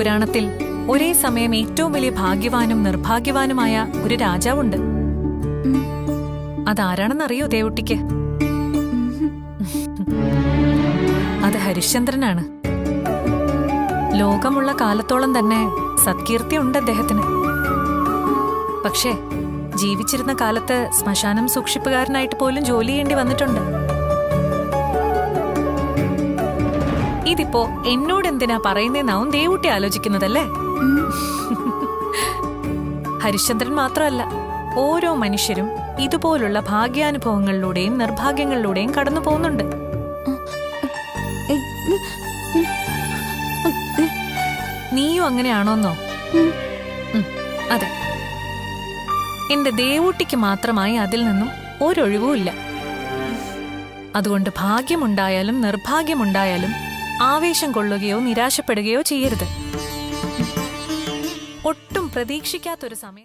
പുരാണത്തിൽ ഒരേ സമയം ഏറ്റവും വലിയ ഭാഗ്യവാനും നിർഭാഗ്യവാനുമായ ഒരു രാജാവുണ്ട്. അതാരാണെന്നറിയോ ദേവുട്ടിക്ക്? അത് ഹരിശ്ചന്ദ്രനാണ്. ലോകമുള്ള കാലത്തോളം തന്നെ സത്കീർത്തി ഉണ്ട് അദ്ദേഹത്തിന്. പക്ഷേ ജീവിച്ചിരുന്ന കാലത്ത് ശ്മശാനം സൂക്ഷിപ്പുകാരനായിട്ട് പോലും ജോലി ചെയ്യേണ്ടി വന്നിട്ടുണ്ട്. ഇതിപ്പോ എന്നോടെന്തിനാ പറയുന്നേന്നാവും ദേവുട്ടി ആലോചിക്കുന്നതല്ലേ? ഹരിശ്ചന്ദ്രൻ മാത്രമല്ല, ഓരോ മനുഷ്യരും ഇതുപോലുള്ള ഭാഗ്യാനുഭവങ്ങളിലൂടെയും നിർഭാഗ്യങ്ങളിലൂടെയും കടന്നു പോകുന്നുണ്ട്. നീയും അങ്ങനെയാണോന്നോ? അതെ. എന്റെ ദേവൂട്ടിക്ക് മാത്രമായി അതിൽ നിന്നും ഒരൊഴിവുമില്ല. അതുകൊണ്ട് ഭാഗ്യമുണ്ടായാലും നിർഭാഗ്യമുണ്ടായാലും ആവേശം കൊള്ളുകയോ നിരാശപ്പെടുകയോ ചെയ്യരുത്. ഒട്ടും പ്രതീക്ഷിക്കാത്തൊരു സമയം